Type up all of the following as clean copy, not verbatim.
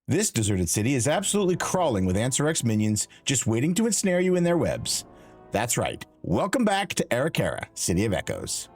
This deserted city is absolutely crawling with Anub'Zekt minions just waiting to ensnare you in their webs. That's right. Welcome back to Ara Kara, City of Echoes.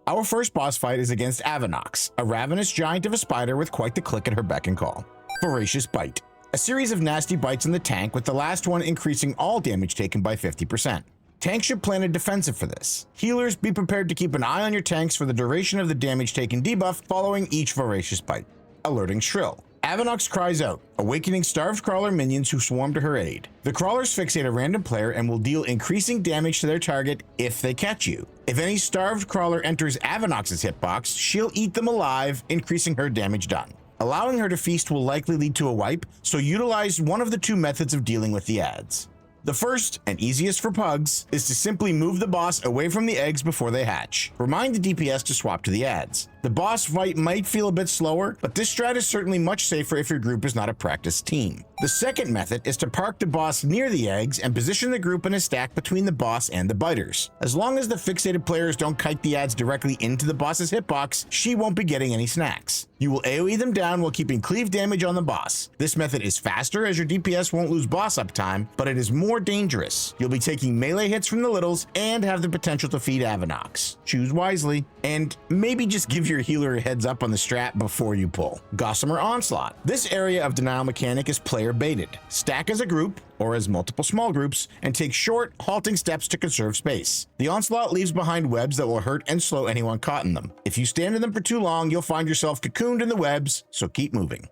Our first boss fight is against Avanoxx, a ravenous giant of a spider with quite the click at her beck and call. Voracious Bite. A series of nasty bites in the tank, with the last one increasing all damage taken by 50%. Tanks should plan a defensive for this. Healers, be prepared to keep an eye on your tanks for the duration of the damage taken debuff following each Voracious Bite. Alerting Shrill. Avanoxx cries out, awakening starved crawler minions who swarm to her aid. The crawlers fixate a random player and will deal increasing damage to their target if they catch you. If any starved crawler enters Avanoxx's hitbox, she'll eat them alive, increasing her damage done. Allowing her to feast will likely lead to a wipe, so utilize one of the two methods of dealing with the ads. The first, and easiest for pugs, is to simply move the boss away from the eggs before they hatch. Remind the DPS to swap to the ads. The boss fight might feel a bit slower, but this strat is certainly much safer if your group is not a practiced team. The second method is to park the boss near the eggs and position the group in a stack between the boss and the biters. As long as the fixated players don't kite the ads directly into the boss's hitbox, she won't be getting any snacks. You will AoE them down while keeping cleave damage on the boss. This method is faster as your DPS won't lose boss uptime, but it is more dangerous. You'll be taking melee hits from the littles and have the potential to feed Avanoxx. Choose wisely, and maybe just give your healer a heads up on the strat before you pull. Gossamer Onslaught. This area of denial mechanic is player baited. Stack as a group, or as multiple small groups, and take short, halting steps to conserve space. The Onslaught leaves behind webs that will hurt and slow anyone caught in them. If you stand in them for too long, you'll find yourself cocooned in the webs, so keep moving.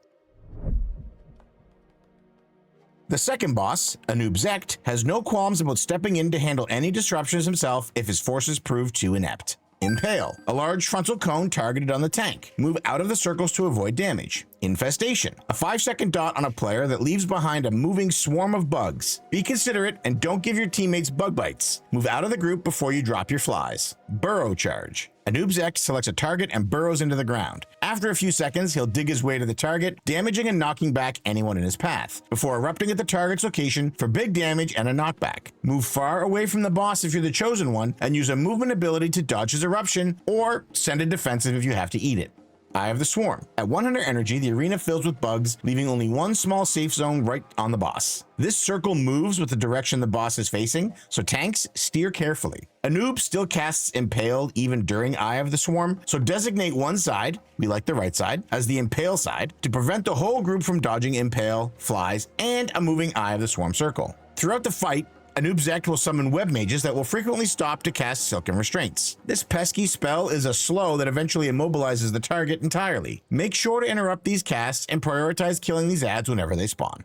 The second boss, Anub'Zekt, has no qualms about stepping in to handle any disruptions himself if his forces prove too inept. Impale, a large frontal cone targeted on the tank. Move out of the circles to avoid damage. Infestation, a 5-second dot on a player that leaves behind a moving swarm of bugs. Be considerate and don't give your teammates bug bites. Move out of the group before you drop your flies. Burrow Charge. Anub'Zekt selects a target and burrows into the ground. After a few seconds, he'll dig his way to the target, damaging and knocking back anyone in his path, before erupting at the target's location for big damage and a knockback. Move far away from the boss if you're the chosen one, and use a movement ability to dodge his eruption, or send a defensive if you have to eat it. Eye of the Swarm. At 100 energy, the arena fills with bugs, leaving only one small safe zone right on the boss. This circle moves with the direction the boss is facing, so tanks steer carefully. Anub still casts Impale even during Eye of the Swarm, so designate one side, we like the right side, as the Impale side, to prevent the whole group from dodging Impale, flies, and a moving Eye of the Swarm circle. Throughout the fight, Anub'Zekt will summon web mages that will frequently stop to cast Silken Restraints. This pesky spell is a slow that eventually immobilizes the target entirely. Make sure to interrupt these casts and prioritize killing these ads whenever they spawn.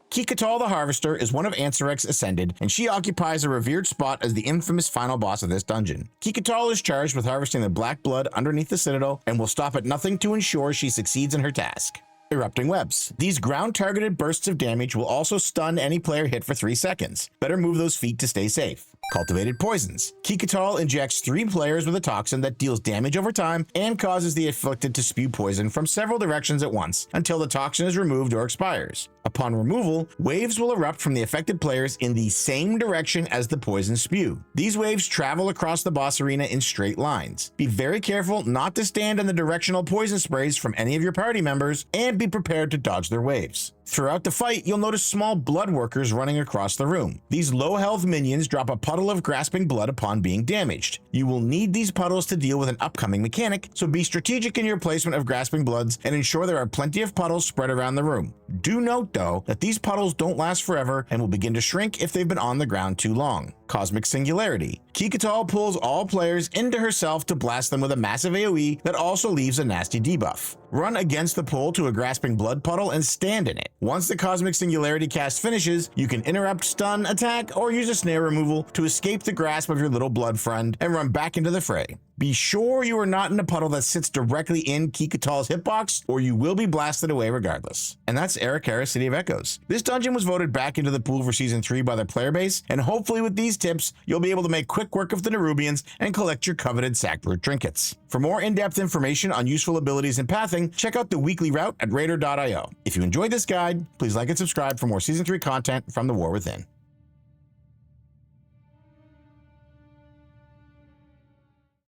Kikatal the Harvester is one of Anub'Zekt's Ascended, and she occupies a revered spot as the infamous final boss of this dungeon. Kikatal is charged with harvesting the black blood underneath the citadel and will stop at nothing to ensure she succeeds in her task. Erupting Webs. These ground-targeted bursts of damage will also stun any player hit for 3 seconds. Better move those feet to stay safe. Cultivated Poisons. Kikatal injects 3 players with a toxin that deals damage over time and causes the afflicted to spew poison from several directions at once until the toxin is removed or expires. Upon removal, waves will erupt from the affected players in the same direction as the poison spew. These waves travel across the boss arena in straight lines. Be very careful not to stand in the directional poison sprays from any of your party members, and be prepared to dodge their waves. Throughout the fight, you'll notice small blood workers running across the room. These low-health minions drop a puddle of grasping blood upon being damaged. You will need these puddles to deal with an upcoming mechanic, so be strategic in your placement of grasping bloods and ensure there are plenty of puddles spread around the room. Do note, though, that these puddles don't last forever and will begin to shrink if they've been on the ground too long. Cosmic Singularity. Kikatal pulls all players into herself to blast them with a massive AoE that also leaves a nasty debuff. Run against the pull to a grasping blood puddle and stand in it. Once the Cosmic Singularity cast finishes, you can interrupt, stun, attack, or use a snare removal to escape the grasp of your little blood friend and run back into the fray. Be sure you are not in a puddle that sits directly in Kikatal's hitbox, or you will be blasted away regardless. And that's Ara Kara, City of Echoes. This dungeon was voted back into the pool for Season 3 by the player base, and hopefully with these tips, you'll be able to make quick work of the Nerubians and collect your coveted Sackbrood trinkets. For more in-depth information on useful abilities and pathing, check out the weekly route at RaiderIO. If you enjoyed this guide, please like and subscribe for more Season 3 content from The War Within.